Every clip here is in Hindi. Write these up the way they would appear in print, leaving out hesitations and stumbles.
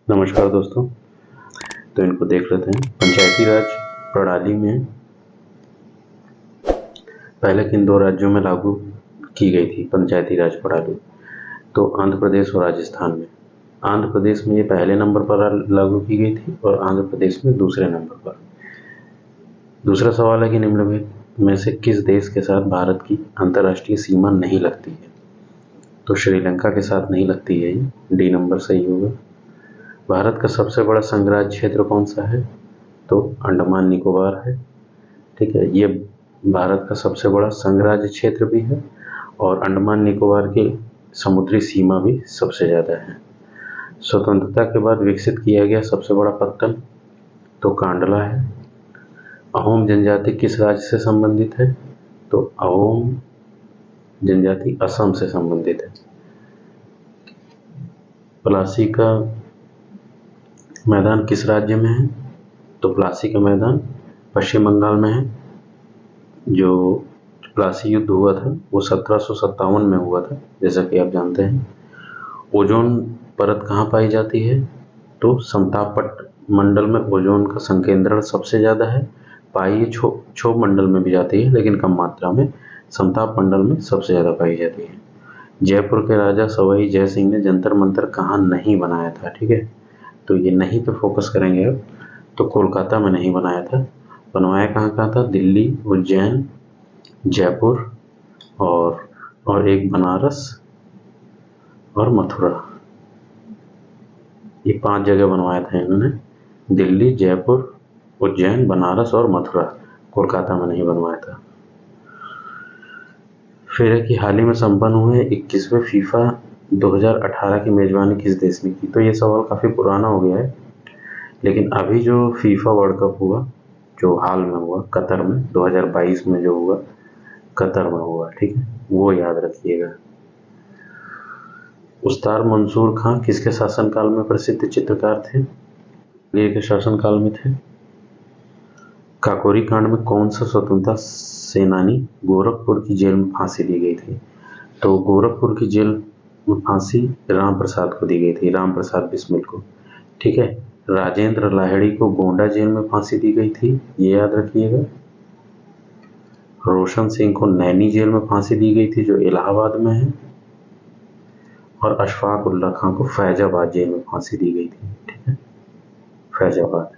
नमस्कार दोस्तों। तो इनको देख लेते हैं। पंचायती राज प्रणाली में पहले किन दो राज्यों में लागू की गई थी पंचायती राज प्रणाली? तो आंध्र प्रदेश और राजस्थान में। आंध्र प्रदेश में ये पहले नंबर पर लागू की गई थी और आंध्र प्रदेश में दूसरे नंबर पर। दूसरा सवाल है कि निम्नलिखित में से किस देश के साथ भारत की अंतर्राष्ट्रीय सीमा नहीं लगती है? तो श्रीलंका के साथ नहीं लगती है। ये डी नंबर सही होगा। भारत का सबसे बड़ा संघराज्य क्षेत्र कौन सा है? तो अंडमान निकोबार है। ठीक है, ये भारत का सबसे बड़ा संघराज्य क्षेत्र भी है और अंडमान निकोबार की समुद्री सीमा भी सबसे ज़्यादा है। स्वतंत्रता के बाद विकसित किया गया सबसे बड़ा पत्तन तो कांडला है। अहोम जनजाति किस राज्य से संबंधित है? तो अहोम जनजाति असम से संबंधित है। प्लासी का मैदान किस राज्य में है? तो प्लासी का मैदान पश्चिम बंगाल में है। जो प्लासी युद्ध हुआ था वो 1757 में हुआ था, जैसा कि आप जानते हैं। ओजोन परत कहाँ पाई जाती है? तो समताप मंडल में ओजोन का संकेंद्रण सबसे ज़्यादा है। पाई क्षोभ मंडल में भी जाती है लेकिन कम मात्रा में। समताप मंडल में सबसे ज़्यादा पाई जाती है। जयपुर के राजा सवाई जय सिंह ने जंतर मंतर कहाँ नहीं बनाया था? ठीक है, तो ये नहीं पे फोकस करेंगे अब। तो कोलकाता में नहीं बनाया था। बनवाया कहाँ था? दिल्ली, उज्जैन, जयपुर और एक बनारस और मथुरा। ये 5 जगह बनवाया था इन्होंने। दिल्ली, जयपुर, उज्जैन, बनारस और मथुरा। कोलकाता में नहीं बनवाया था। फिर है कि हाल ही में संपन्न हुए 21वें फीफा 2018 की मेजबानी किस देश ने की? तो ये सवाल काफ़ी पुराना हो गया है, लेकिन अभी जो फीफा वर्ल्ड कप हुआ, जो हाल में हुआ कतर में 2022 में जो हुआ, कतर में हुआ, ठीक है, वो याद रखिएगा। उस्ताद मंसूर खां किसके शासनकाल में प्रसिद्ध चित्रकार थे? ये के शासनकाल में थे। काकोरी कांड में कौन सा स्वतंत्रता सेनानी गोरखपुर की जेल में फांसी दी गई थी? तो गोरखपुर की जेल में फांसी राम प्रसाद को दी गई थी, राम प्रसाद बिस्मिल को। ठीक है, राजेंद्र लाहिड़ी को गोंडा जेल में फांसी दी गई थी, ये याद रखिएगा। रोशन सिंह को नैनी जेल में फांसी दी गई थी जो इलाहाबाद में है। और अशफाक उल्ला खां को फैजाबाद जेल में फांसी दी गई थी। ठीक है, फैजाबाद।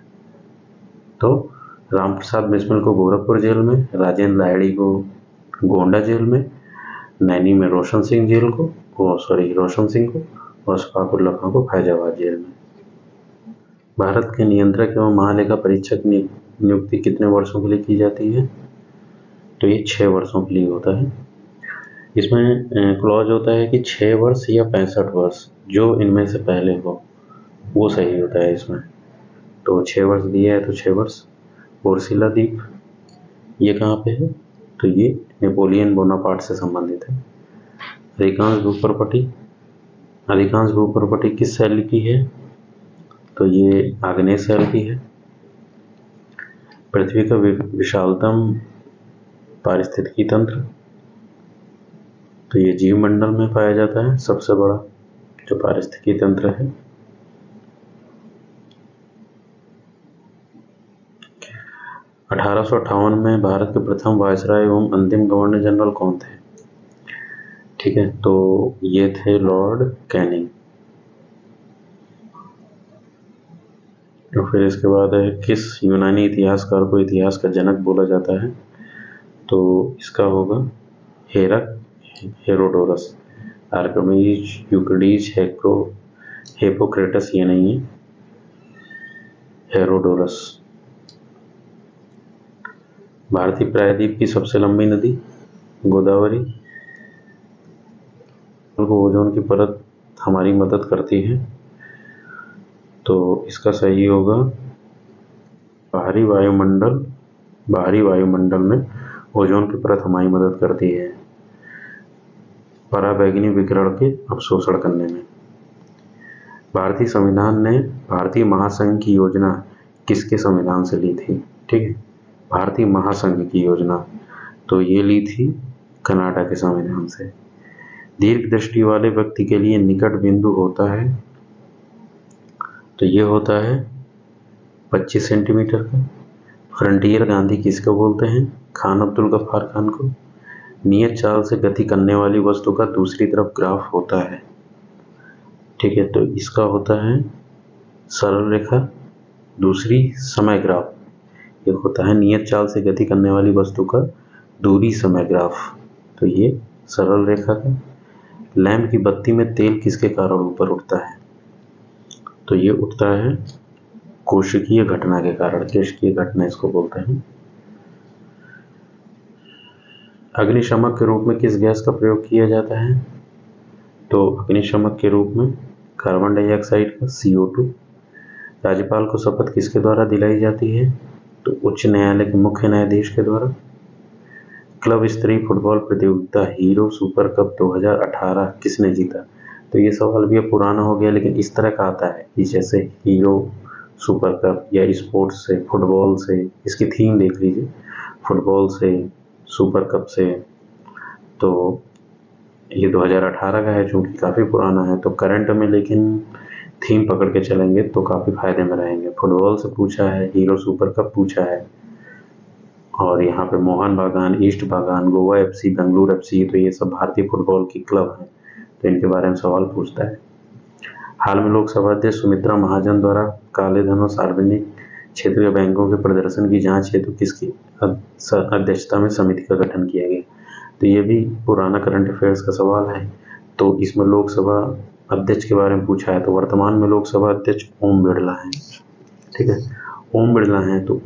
तो राम प्रसाद बिस्मिल को गोरखपुर जेल में, राजेंद्र लाहिड़ी को गोंडा जेल में, नैनी में रोशन सिंह को और अशफाक उल्ला खां को फैजाबाद जेल में। भारत के नियंत्रक एवं महालेखा परीक्षक नियुक्ति कितने वर्षों के लिए की जाती है? तो ये 6 वर्षों के लिए होता है। इसमें क्लॉज होता है कि 6 वर्ष या 65 वर्ष, जो इनमें से पहले हो वो सही होता है इसमें। तो 6 वर्ष दिया है तो 6 वर्ष। पोर्सिला द्वीप ये कहाँ पे है? तो ये नेपोलियन बोनापार्ट से संबंधित है। अधिकांश भूप्रॉपर्टी किस शैली की है? तो ये आग्नेय शैल की है। पृथ्वी का विशालतम पारिस्थितिकी तंत्र, तो ये जीवमंडल में पाया जाता है सबसे बड़ा जो पारिस्थितिकी तंत्र है। अठारह में भारत के प्रथम वायसराय एवं अंतिम गवर्नर जनरल कौन थे? ठीक है, तो ये थे लॉर्ड कैनिंग। तो फिर इसके बाद है किस यूनानी इतिहासकार को इतिहास का जनक बोला जाता है? तो इसका होगा हेरोडोटस। आर्किमीडीज, यूक्लिड, हिप्पोक्रेटस ये नहीं है, हेरोडोटस। भारतीय प्रायद्वीप की सबसे लंबी नदी गोदावरी। ओजोन की परत हमारी मदद करती है, तो इसका सही होगा बाहरी वायुमंडल में ओजोन की परत हमारी मदद करती है पराबैंगनी विकिरण के अवशोषण करने में। भारतीय संविधान ने भारतीय महासंघ की योजना किसके संविधान से ली थी? ठीक है, भारतीय महासंघ की योजना तो ये ली थी कनाडा के संविधान से। दीर्घ दृष्टि वाले व्यक्ति के लिए निकट बिंदु होता है तो ये होता है 25 सेंटीमीटर का। फ्रंटियर गांधी किसको बोलते हैं? खान अब्दुल गफ्फार खान को। नियत चाल से गति करने वाली वस्तु का दूसरी तरफ ग्राफ होता है। ठीक है, तो इसका होता है सरल रेखा, दूसरी समय ग्राफ। ये होता है नियत चाल से गति करने वाली वस्तु का दूरी समय ग्राफ। तो ये सरल रेखा का। लैंप की बत्ती में तेल किसके कारण ऊपर उठता है? तो ये उठता है कोशिकीय घटना के कारण। कोशिकीय घटना इसको बोलते हैं। अग्निशमक के रूप में किस गैस का प्रयोग किया जाता है? तो अग्निशमक के रूप में कार्बन डाइऑक्साइड का, CO2। राज्यपाल को शपथ किसके द्वारा दिलाई जाती है? तो उच्च न्यायालय के मुख्य न्यायाधीश के द्वारा। क्लब स्तरीय फुटबॉल प्रतियोगिता हीरो सुपर कप 2018 किसने जीता? तो ये सवाल भी अब पुराना हो गया, लेकिन इस तरह का आता है कि जैसे हीरो सुपर कप या स्पोर्ट्स से, फुटबॉल से, इसकी थीम देख लीजिए, फुटबॉल से, सुपर कप से। तो ये 2018 का है, चूँकि काफ़ी पुराना है, तो करंट में लेकिन थीम पकड़ के चलेंगे तो काफ़ी फायदे में रहेंगे। फुटबॉल से पूछा है, हीरो सुपर कप पूछा है, और यहाँ पे मोहन बागान, ईस्ट बागान, गोवा FC, बेंगलुरु FC, तो ये सब भारतीय फुटबॉल की क्लब हैं, तो इनके बारे में सवाल पूछता है। हाल में लोकसभा अध्यक्ष सुमित्रा महाजन द्वारा काले धन और सार्वजनिक क्षेत्र के बैंकों के प्रदर्शन की जांच हेतु किसकी अध्यक्षता में समिति का गठन किया गया? तो ये भी पुराना करंट अफेयर्स का सवाल है। तो इसमें लोकसभा अध्यक्ष के बारे में पूछा है, तो वर्तमान में लोकसभा अध्यक्ष ओम बिरला हैं। ठीक है, ओम बिरला हैं, तो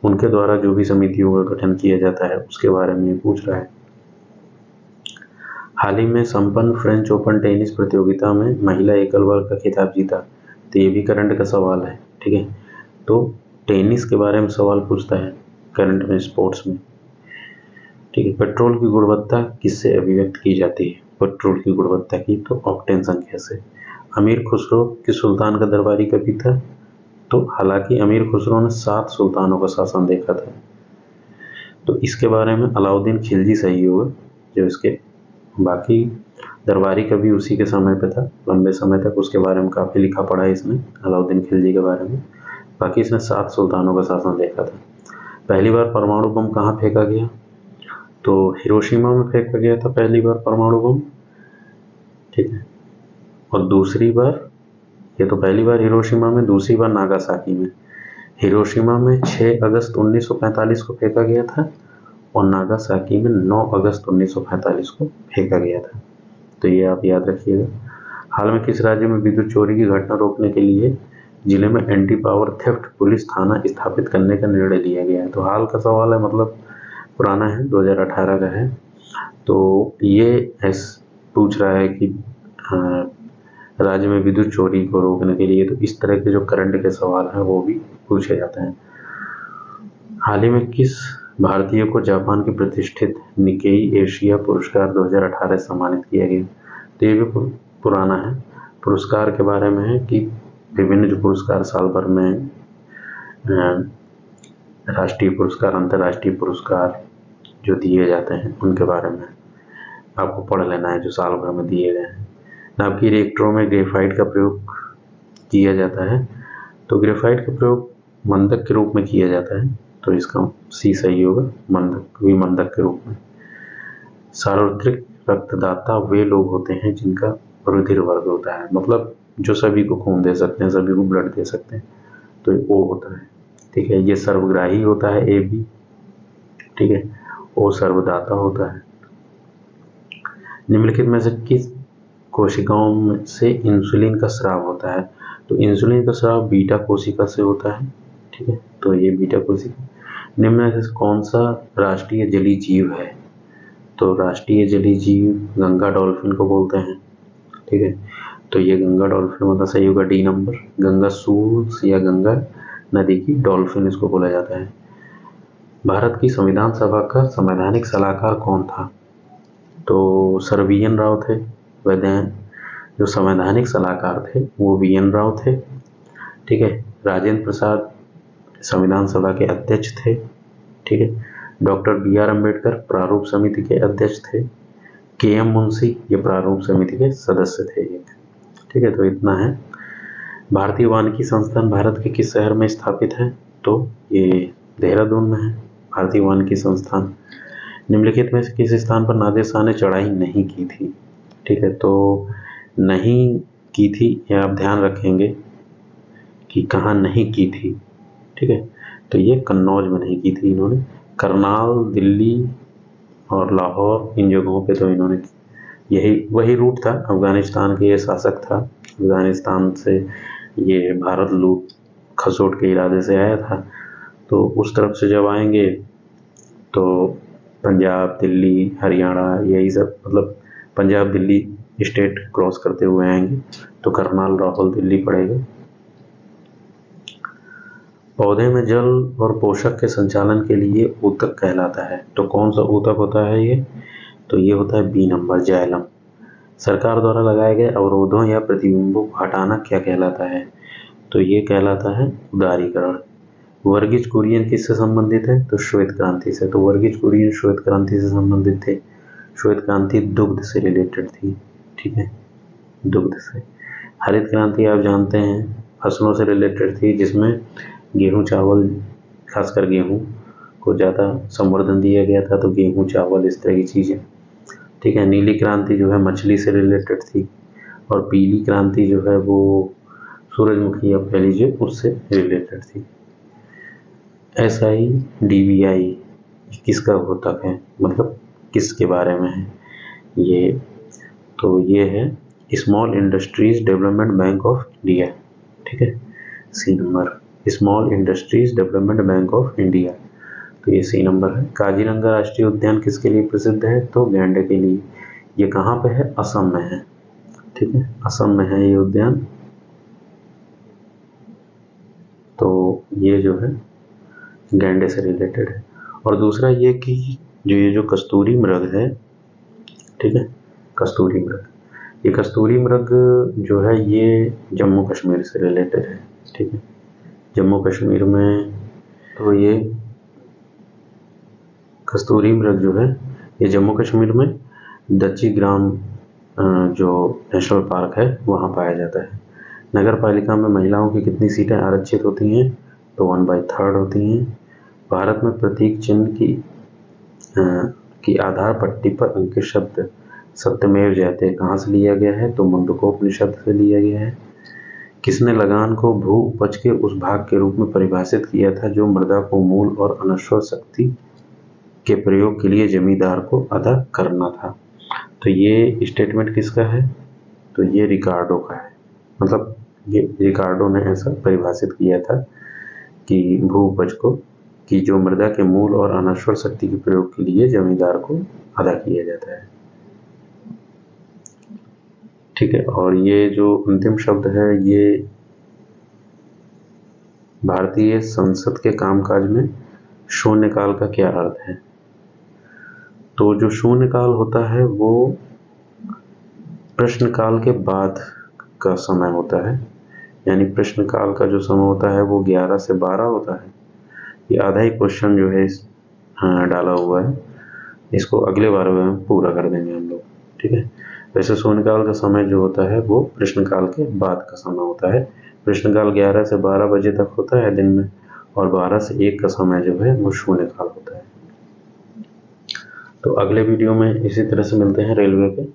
उनके द्वारा जो भी समितियों का गठन किया जाता है उसके बारे में पूछ रहा है। हाल ही में संपन्न फ्रेंच ओपन टेनिस प्रतियोगिता में महिला एकल वर्ग का खिताब जीता। तो ये भी करंट का सवाल है। ठीक है, तो टेनिस के बारे में सवाल पूछता है करंट में, स्पोर्ट्स में। ठीक है, पेट्रोल की गुणवत्ता किससे अभिव्यक्त की जाती है? पेट्रोल की गुणवत्ता की तो ऑक्टेन संख्या से। अमीर खुसरो किस सुल्तान का दरबारी कवि था? तो हालांकि अमीर खुसरो ने 7 सुल्तानों का शासन देखा था, तो इसके बारे में अलाउद्दीन खिलजी सही होगा। जो इसके बाकी दरबारी कवि उसी के समय पे था, लंबे समय तक उसके बारे में काफ़ी लिखा पढ़ा है इसने, अलाउद्दीन खिलजी के बारे में। बाकी इसने 7 सुल्तानों का शासन देखा था। पहली बार परमाणु बम कहाँ फेंका गया? तो हिरोशिमा में फेंका गया था पहली बार परमाणु बम। ठीक है, और दूसरी बार, ये तो पहली बार हिरोशिमा में, दूसरी बार नागासाकी में। हिरोशिमा में 6 अगस्त 1945 को फेंका गया था, और नागासाकी में 9 अगस्त 1945 को फेंका गया था। तो ये आप याद रखिएगा। हाल में किस राज्य में विद्युत चोरी की घटना रोकने के लिए जिले में एंटी पावर थेफ्ट पुलिस थाना स्थापित करने का निर्णय लिया गया है? तो हाल का सवाल है, मतलब पुराना है, 2018 का है। तो ये पूछ रहा है कि राज्य में विद्युत चोरी को रोकने के लिए, तो इस तरह के जो करंट के सवाल हैं वो भी पूछे जाते हैं। हाल ही में किस भारतीय को जापान के प्रतिष्ठित निकेई एशिया पुरस्कार 2018 सम्मानित किया गया? तो ये भी पुराना है। पुरस्कार के बारे में है कि विभिन्न जो पुरस्कार साल भर में, राष्ट्रीय पुरस्कार, अंतर्राष्ट्रीय पुरस्कार जो दिए जाते हैं उनके बारे में आपको पढ़ लेना है, जो साल भर में दिए गए हैं। नाभिकीय रिएक्टरों में ग्रेफाइट का प्रयोग किया जाता है। तो ग्रेफाइट का प्रयोग मंदक के रूप में किया जाता है, तो इसका C सही होगा, मंदक, विमंदक के रूप में। सार्वत्रिक रक्तदाता वे लोग होते हैं जिनका रुधिर वर्ग होता है, मतलब जो सभी को खून दे सकते हैं, सभी को ब्लड दे सकते हैं, तो O होता है। ठीक है, ये सर्वग्राही होता है AB। ठीक है, O सर्वदाता होता है। निम्नलिखित में से किस कोशिकाओं से इंसुलिन का स्राव होता है? तो इंसुलिन का स्राव बीटा कोशिका से होता है। ठीक है, तो ये बीटा कोशिका। निम्न में से कौन सा राष्ट्रीय जलीय जीव है? तो राष्ट्रीय जलीय जीव गंगा डॉल्फिन को बोलते हैं। ठीक है, तो ये गंगा डॉल्फिन मतलब सही होगा D नंबर। गंगा सूर्य या गंगा नदी की डॉल्फिन इसको बोला जाता है। भारत की संविधान सभा का संवैधानिक सलाहकार कौन था? तो सर VN राव थे। जो संवैधानिक सलाहकार थे वो VN राव थे। ठीक है, राजेंद्र प्रसाद संविधान सभा के अध्यक्ष थे। ठीक है, डॉक्टर BR अम्बेडकर प्रारूप समिति के अध्यक्ष थे। KM मुंशी ये प्रारूप समिति के सदस्य थे। ठीक है, तो इतना है। भारतीय वानिकी संस्थान भारत के किस शहर में स्थापित है? तो ये देहरादून में है भारतीय वानिकी संस्थान। निम्नलिखित में से किस स्थान पर नादिर शाह ने चढ़ाई नहीं की थी? ठीक है, तो नहीं की थी, ये आप ध्यान रखेंगे कि कहाँ नहीं की थी। ठीक है, तो ये कन्नौज में नहीं की थी इन्होंने। करनाल, दिल्ली और लाहौर, इन जगहों पे तो इन्होंने, यही वही रूट था। अफगानिस्तान के ये शासक था, अफगानिस्तान से ये भारत लूट खसोट के इरादे से आया था, तो उस तरफ से जब आएंगे तो पंजाब, दिल्ली, हरियाणा, यही सब, मतलब पंजाब दिल्ली स्टेट क्रॉस करते हुए आएंगे, तो करनाल, लाहौर, दिल्ली पड़ेगा। पौधे में जल और पोषक के संचालन के लिए ऊतक कहलाता है, तो कौन सा ऊतक होता है ये? तो ये होता है बी नंबर, जाइलम। सरकार द्वारा लगाए गए अवरोधों या प्रतिबंधों को हटाना क्या कहलाता है? तो ये कहलाता है उदारीकरण। वर्गीज कुरियन किससे संबंधित है? तो श्वेत क्रांति से। तो वर्गीज कुरियन श्वेत क्रांति से संबंधित थे। श्वेत क्रांति दुग्ध से रिलेटेड थी, ठीक है, दुग्ध से। हरित क्रांति आप जानते हैं फसलों से रिलेटेड थी, जिसमें गेहूं, चावल, खासकर गेहूं को ज़्यादा संवर्धन दिया गया था, तो गेहूं, चावल, इस तरह की चीज़ें, ठीक है। नीली क्रांति जो है मछली से रिलेटेड थी, और पीली क्रांति जो है वो सूरजमुखी, आप कह लीजिए, उससे रिलेटेड थी। SIDBI किसका घोतक है, मतलब किसके बारे में है ये? तो ये है small industries development bank of India, ठीक है, C number, small industries development bank of India, तो ये सी नंबर है। काजीरंगा राष्ट्रीय उद्यान किसके लिए प्रसिद्ध है? तो गैंडे के लिए। ये कहाँ पे है? असम में है, ठीक है, असम में है ये उद्यान। तो ये जो है गैंडे से रिलेटेड है। और दूसरा ये कि जो कस्तूरी मृग है, ठीक है, कस्तूरी मृग, ये कस्तूरी मृग जो है ये जम्मू कश्मीर से रिलेटेड है, ठीक है, जम्मू कश्मीर में। तो ये कस्तूरी मृग जो है ये जम्मू कश्मीर में दच्ची ग्राम जो नेशनल पार्क है वहाँ पाया जाता है। नगर पालिका में महिलाओं की कितनी सीटें आरक्षित होती हैं? तो 1/3 होती हैं। भारत में प्रतीक चिन्ह की आधार पट्टी पर अंकित शब्द सत्यमेव जयते कहाँ से लिया गया है? तो मुंडकोपनिषद से लिया गया है। किसने लगान को भू उपज के उस भाग के रूप में परिभाषित किया था जो मृदा को मूल और अनश्वर शक्ति के प्रयोग के लिए जमींदार को अदा करना था? तो ये स्टेटमेंट किसका है? तो ये रिकार्डो का है, मतलब ये रिकार्डो ने ऐसा परिभाषित किया था कि भू उपज को, कि जो मृदा के मूल और अनश्वर शक्ति के प्रयोग के लिए जमींदार को अदा किया जाता है, ठीक है। और ये जो अंतिम शब्द है ये भारतीय संसद के कामकाज में शून्यकाल का क्या अर्थ है? तो जो शून्यकाल होता है वो प्रश्नकाल के बाद का समय होता है, यानी प्रश्नकाल का जो समय होता है वो 11 से 12 होता है। ये आधा ही क्वेश्चन जो है डाला हुआ है, इसको अगले बार में पूरा कर देंगे हम लोग, ठीक है। वैसे शून्यकाल का समय जो होता है वो प्रश्नकाल के बाद का समय होता है। प्रश्नकाल 11 से 12 बजे तक होता है दिन में, और 12 से 1 का समय जो है वो शून्यकाल होता है। तो अगले वीडियो में इसी तरह से मिलते हैं रेलवे पे।